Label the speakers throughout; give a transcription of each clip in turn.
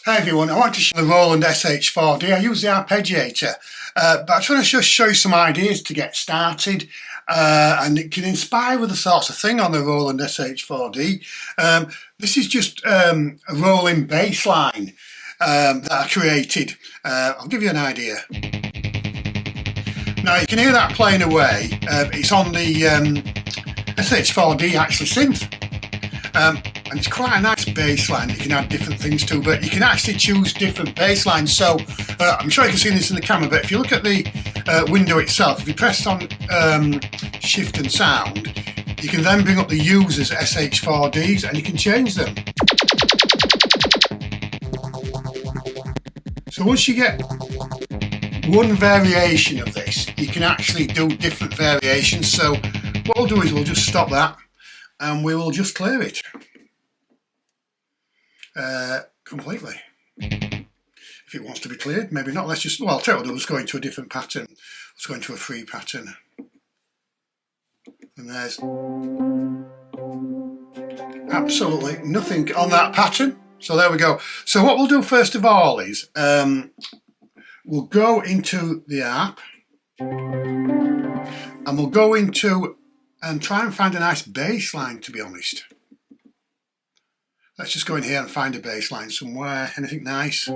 Speaker 1: Hi everyone, I want to show the Roland SH-4D. I use the arpeggiator, but I'm trying to just show you some ideas to get started, and it can inspire other sorts of thing on the Roland SH-4D. This is just a rolling bass line that I created. I'll give you an idea. Now you can hear that playing away. It's on the SH-4D actually synth. And it's quite a nice bass line. You can add different things to, but you can actually choose different bass lines. So I'm sure you can see this in the camera, but if you look at the window itself, if you press on shift and sound, you can then bring up the user's SH-4Ds and you can change them. So once you get one variation of this, you can actually do different variations. So what we'll do is we'll just stop that and we will just clear it. Completely. If it wants to be cleared, maybe not. Let's just, well, I'll tell you, let's go into a different pattern. Let's go into a free pattern. And there's absolutely nothing on that pattern. So there we go. So what we'll do first of all is we'll go into the arp and we'll go into and try and find a nice bass line, to be honest. Let's just go in here and find a bass line somewhere. Anything nice?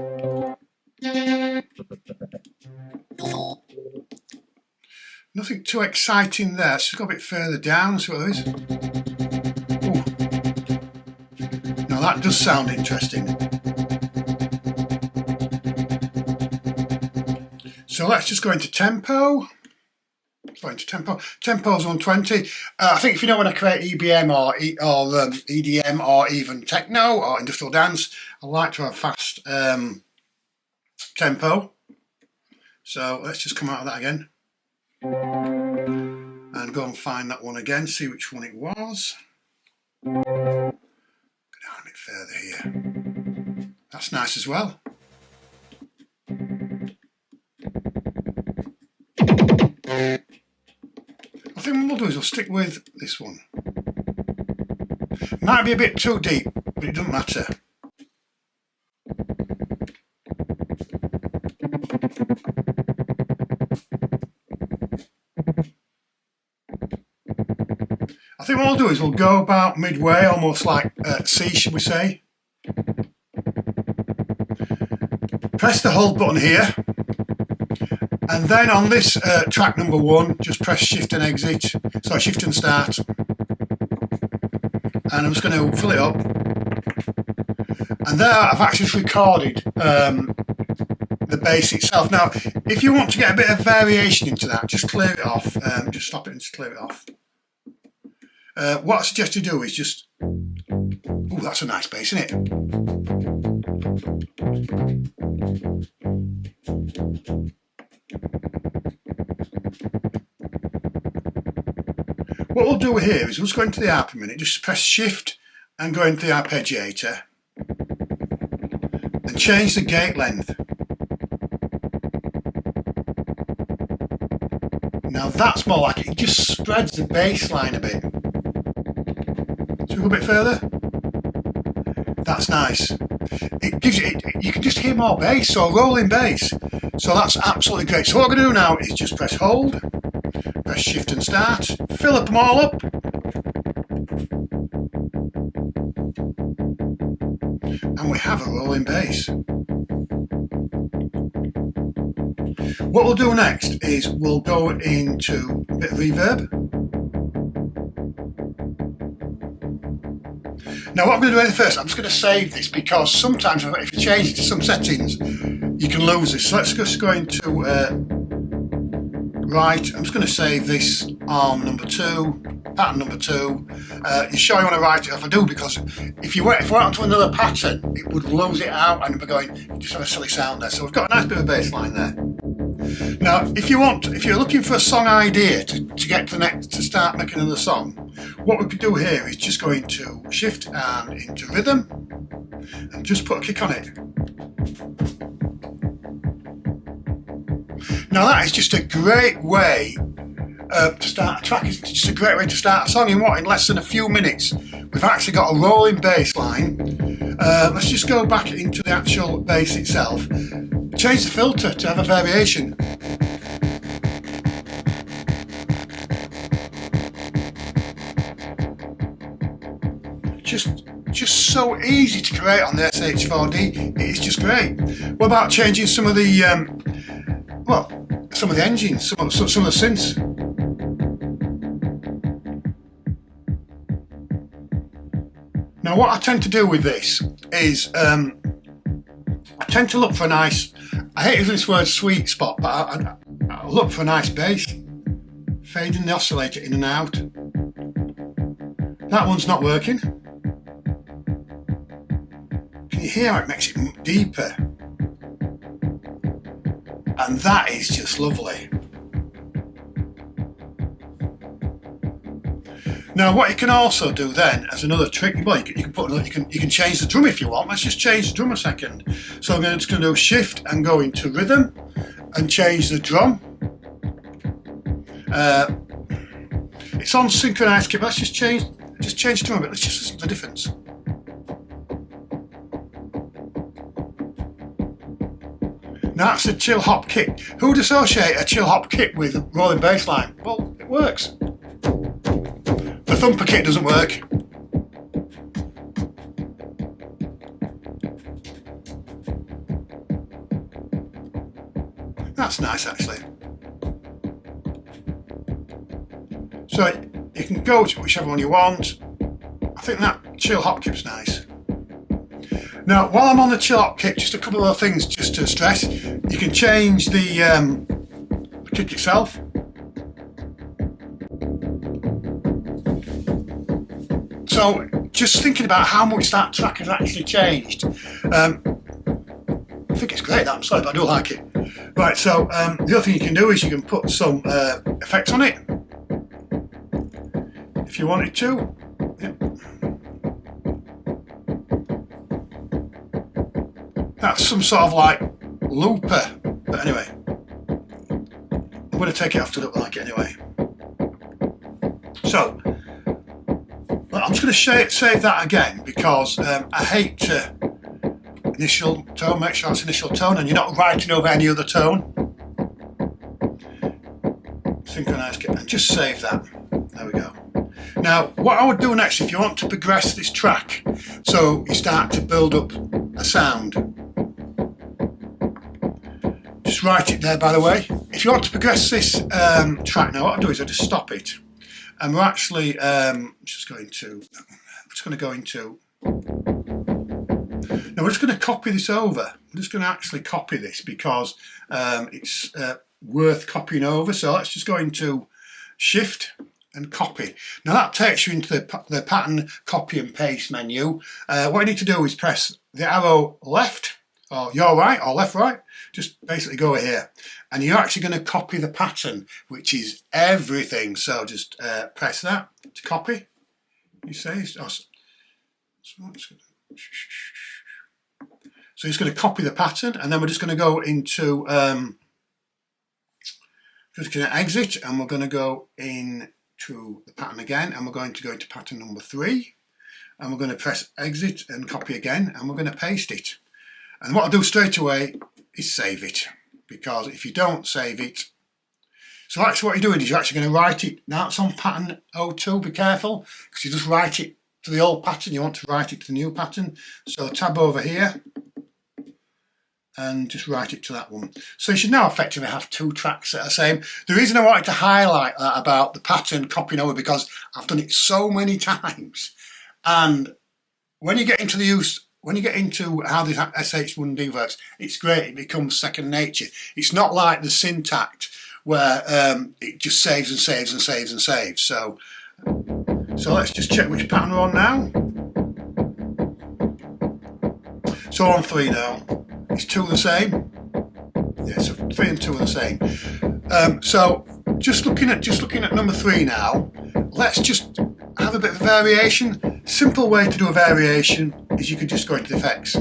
Speaker 1: Nothing too exciting there. Let's just go a bit further down and see what there is. Ooh. Now that does sound interesting. So let's just go into tempo. Tempo's 120. I think if you know when I create EBM or EDM or even techno or industrial dance, I like to have fast tempo. So let's just come out of that again and go and find that one again, see which one it was. Go down a bit further here. That's nice as well. I think what we'll do is we'll stick with this one. Might be a bit too deep, but it doesn't matter. I think what we'll do is we'll go about midway, almost like C, should we say. Press the hold button here. And then on this track number 1, just press shift and exit, sorry, shift and start. And I'm just going to fill it up. And there I've actually recorded the bass itself. Now, if you want to get a bit of variation into that, just clear it off. Just stop it and just clear it off. What I suggest you do is just, oh, that's a nice bass, isn't it? What we'll do here is we'll just go into the arp a minute, just press shift and go into the arpeggiator and change the gate length. Now that's more like it just spreads the bass line a bit. So we go a bit further. That's nice. It gives you, you can just hear more bass, so rolling bass. So that's absolutely great. So what we're going to do now is just press hold, press shift and start, fill up them all up. And we have a rolling bass. What we'll do next is we'll go into a bit of reverb. Now what I'm going to do first, I'm just going to save this because sometimes if you change it to some settings, you can lose this. So let's just go into right. I'm just going to save this on number 2, pattern number 2. You sure you want to write it off? I do, because if we went onto another pattern, it would lose it out and we're going, you just have a silly sound there. So we've got a nice bit of bass line there. Now, if you're looking for a song idea to get to the next, to start making another song, what we could do here is just go into shift and into rhythm and just put a kick on it. Now that is just a great way to start a track. It's just a great way to start a song in less than a few minutes. We've actually got a rolling bass line Let's just go back into the actual bass itself. Change the filter to have a variation. Just so easy to create on the SH-4D. It's just great. What about changing some of the some of the engines, some of the synths? Now, what I tend to do with this is I tend to look for a nice, I hate using this word sweet spot, but I look for a nice bass, fading the oscillator in and out. That one's not working. Can you hear how it makes it deeper? And that is just lovely. Now, what you can also do then, as another trick, well, you can change the drum if you want. Let's just change the drum a second. So I'm just going to do Shift and go into Rhythm and change the drum. It's on synchronized kit. Let's just change the drum a bit. Let's just listen to the difference. Now that's a chill hop kick. Who would associate a chill hop kick with a rolling bass line? Well, it works. The thumper kit doesn't work. That's nice, actually. So you can go to whichever one you want. I think that chill hop kick's nice. Now, while I'm on the chill hop kick, just a couple of other things just to stress. You can change the kick itself. So, just thinking about how much that track has actually changed. I think it's great, that I'm sorry, but I do like it. Right, so the other thing you can do is you can put some effects on it, if you wanted to. Yep. That's some sort of like looper, but anyway, I'm going to take it off to look like it anyway. So, I'm just going to save that again because I hate to initial tone, make sure it's initial tone and you're not writing over any other tone. Synchronize it and just save that. There we go. Now, what I would do next, if you want to progress this track, so you start to build up a sound, just write it there, by the way. If you want to progress this track now, what I'll do is I'll just stop it. And we're actually just going to go into, now we're just going to copy this over. I'm just going to actually copy this because it's worth copying over. So let's just go into Shift and copy. Now that takes you into the pattern copy and paste menu. What you need to do is press the arrow left, or your right, or left right. Just basically go here. And you're actually going to copy the pattern, which is everything. So just press that to copy. You say, so it's going to copy the pattern, and then we're just going to go into, just going to exit, and we're going to go into the pattern again, and we're going to go into pattern number 3, and we're going to press exit and copy again, and we're going to paste it. And what I'll do straight away is save it. Because if you don't save it, so actually what you're doing is you're actually going to write it. Now it's on pattern 02, be careful, because you just write it to the old pattern, you want to write it to the new pattern. So tab over here, and just write it to that one. So you should now effectively have 2 tracks that are the same. The reason I wanted to highlight that about the pattern copying over, because I've done it so many times, and when you get into the use, when you get into how this SH-4D works, it's great, it becomes second nature. It's not like the Syntakt where it just saves and saves and saves and saves. So let's just check which pattern we're on now. So we're on 3 now. Is 2 the same? Yeah, so 3 and 2 are the same. So just looking at number 3 now, let's just have a bit of a variation. Simple way to do a variation is you can just go into the effects.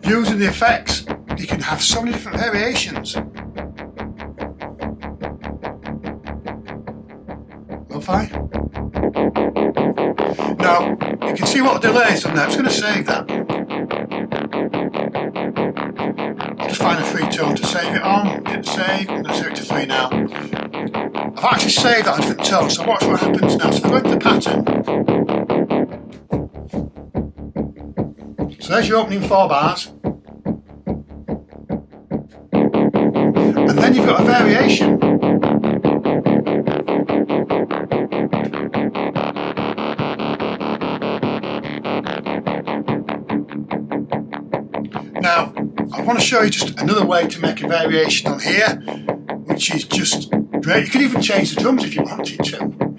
Speaker 1: Using the effects, you can have so many different variations. Lo-fi. you can see what the delay is on there. I'm just going to save that. I'll just find a free tone to save it on. Hit save. I'm going to save it to 3 now. I've actually saved that on a different tone, so watch what happens now. So I go into the pattern. So there's your opening 4 bars. And then you've got a variation. Now, I want to show you just another way to make a variation on here, which is just great. You could even change the drums if you wanted to.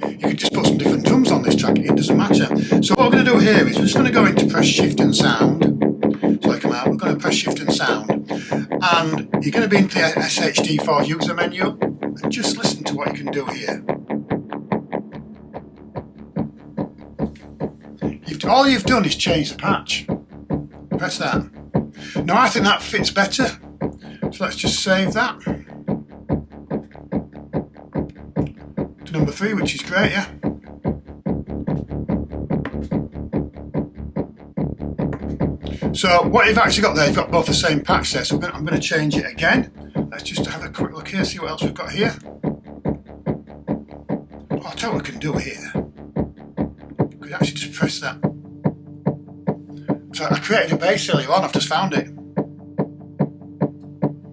Speaker 1: You could just put some different drums on this track, it doesn't matter. So what we're going to do here is we're just going to go into press shift and sound. So I come out, we're going to press shift and sound. And you're going to be into the SH-4D user menu. And just listen to what you can do here. All you've done is change the patch. Press that. Now I think that fits better. So let's just save that. To number 3, which is great, yeah. So what you've actually got there, you've got both the same patch there, so I'm going to change it again. Let's just have a quick look here, see what else we've got here. Oh, I'll tell you what we can do here. You could actually just press that. So I created a bass earlier on, I've just found it.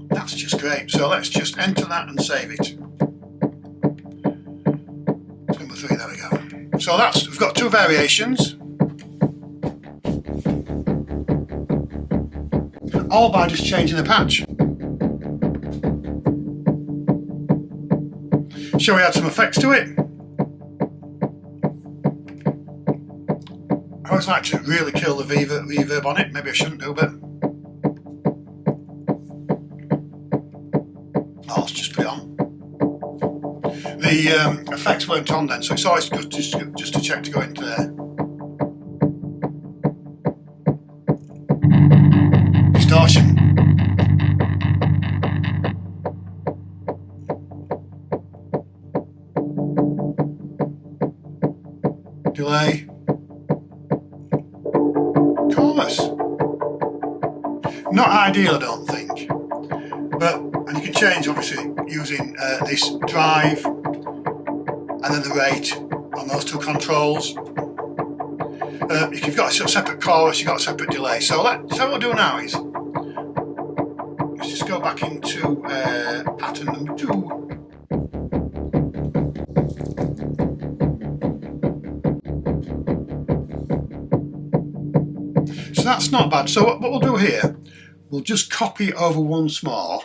Speaker 1: That's just great. So let's just enter that and save it. Number 3, there we go. So we've got 2 variations. All by just changing the patch. Shall we add some effects to it? I always like to really kill the reverb on it. Maybe I shouldn't do, but let's just put it on. The effects weren't on then, so it's always good just to check to go into there. Distortion. Delay. Chorus. Not ideal, I don't think. And you can change obviously using this drive and then the rate on those 2 controls. If you've got a separate chorus, you've got a separate delay. So what we'll do now is let's just go back into pattern number 2. So that's not bad. So what we'll do here, we'll just copy over once more,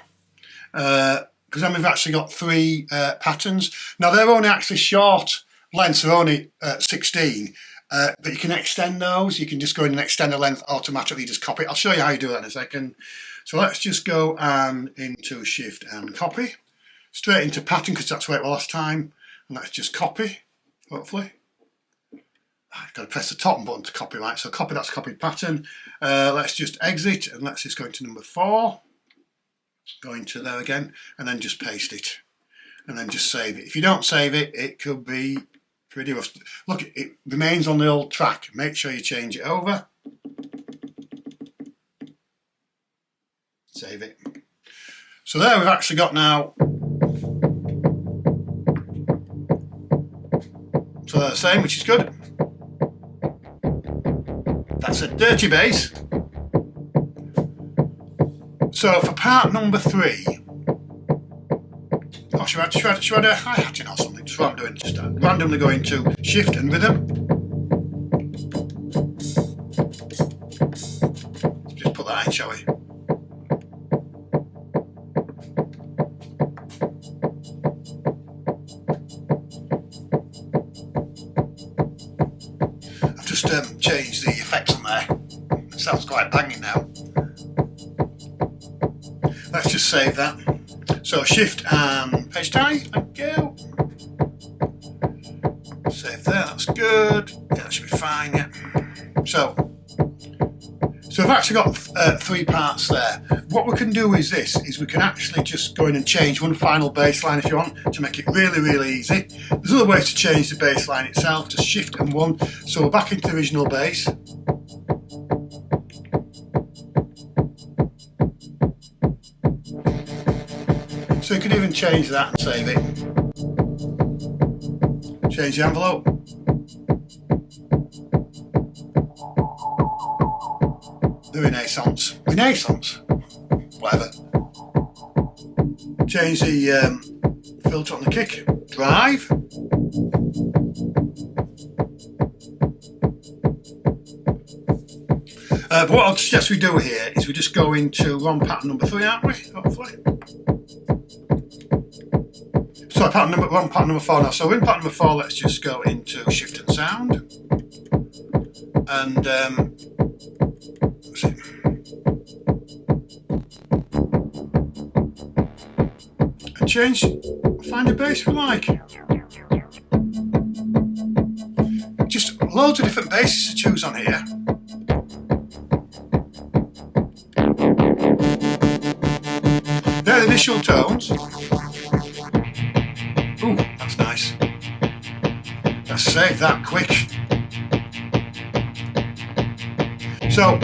Speaker 1: because then we've actually got 3 patterns. Now they're only actually short lengths, they're only 16, but you can extend those. You can just go in and extend the length automatically, just copy it. I'll show you how you do that in a second. So let's just go into shift and copy, straight into pattern, because that's where it was last time. And let's just copy, hopefully. I've got to press the top button to copy, right? So copy, that's copied pattern. Let's just exit and let's just go into number 4. Go into there again and then just paste it. And then just save it. If you don't save it, it could be pretty rough. Look, it remains on the old track. Make sure you change it over. Save it. So there we've actually got now. So they're the same, which is good. That's a dirty bass. So for part number 3, should I add a hi-hat in or something? Just what I'm doing, just randomly go into shift and rhythm. Just put that in, shall we? I've just changed the effects on there. It sounds quite banging now. Let's just save that. So shift and page tie, thank you. Save there, that's good. Yeah, that should be fine, yeah. So So I've actually got 3 parts there. What we can do is this, is we can actually just go in and change one final bass line if you want, to make it really, really easy. There's other ways to change the bass line itself, just shift and 1. So we're back into the original bass. So you can even change that and save it. Change the envelope. The Renaissance, whatever. Change the filter on the kick, drive. But what I'll suggest we do here is we just go into run pattern number 3, aren't we? Hopefully. So run pattern number 4 now. So in pattern number 4, let's just go into shift and sound. And change, find a bass we like. Just loads of different basses to choose on here. They're the initial tones. Ooh, that's nice. Let's save that quick. So,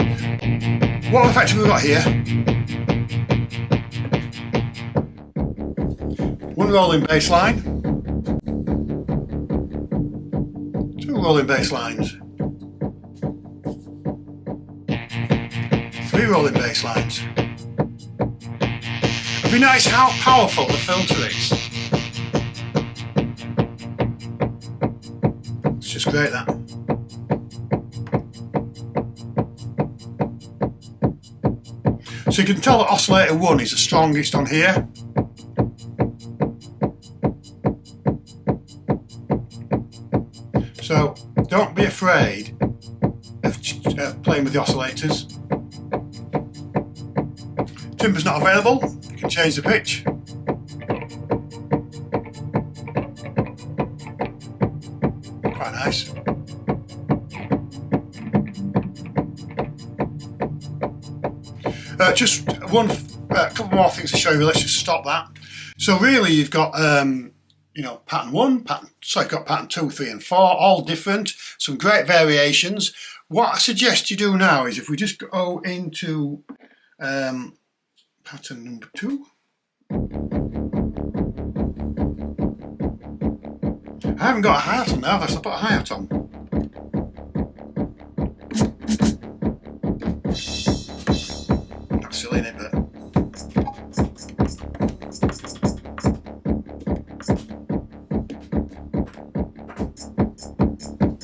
Speaker 1: what effect have we got here? One rolling bass line, 2 rolling bass lines, 3 rolling bass lines. It'd be nice how powerful the filter is. It's just great, that. So you can tell that oscillator 1 is the strongest on here. So don't be afraid of playing with the oscillators. Timber's not available, you can change the pitch. Quite nice. Just a couple more things to show you. Let's just stop that. So really, you've got pattern 1, you've got pattern 2, 3, and 4, all different. Some great variations. What I suggest you do now is if we just go into pattern number 2. I haven't got a hi-hat on now. Let's put a hi-hat on. That's silly, isn't it?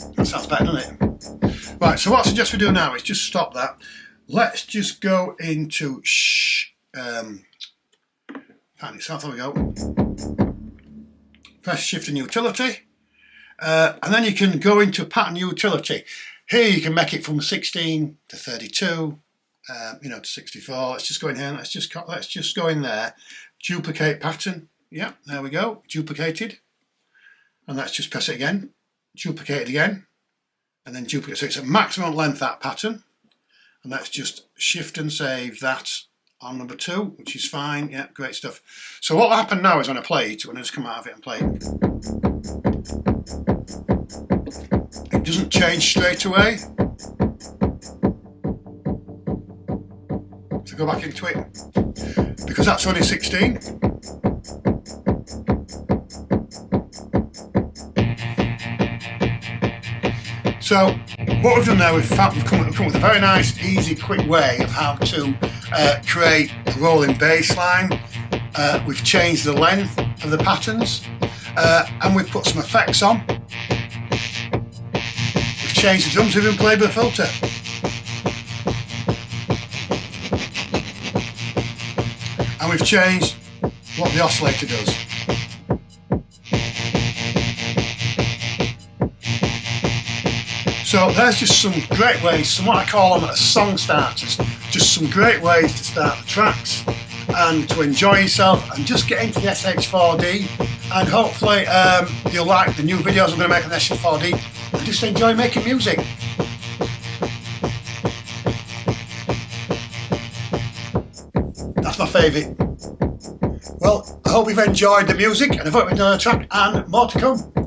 Speaker 1: But that sounds better, doesn't it? Right, so what I suggest we do now is just stop that. Let's just go into pattern itself. There we go. Press shift and utility. And then you can go into pattern utility. Here you can make it from 16 to 32, to 64. Let's just go in here. Let's just go in there. Duplicate pattern. Yeah, there we go. Duplicated. And let's just press it again. Duplicate it again. And then duplicate. So it's a maximum length, that pattern. And let's just shift and save that on number 2, which is fine. Yeah, great stuff. So what will happen now is when I play it, when I just come out of it and play it doesn't change straight away. So go back into it, because that's only 16. So what we've done now, we've come up with a very nice, easy, quick way of how to create a rolling bass line. We've changed the length of the patterns, and we've put some effects on. We've changed the drums, we've even played with a filter. And we've changed what the oscillator does. So there's just some great ways, some what I call them song starters, just some great ways to start the tracks and to enjoy yourself and just get into the SH-4D, and hopefully you'll like the new videos I'm going to make on the SH-4D and just enjoy making music. my favourite. Well, I hope you've enjoyed the music and I've hope you've enjoyed the track and more to come.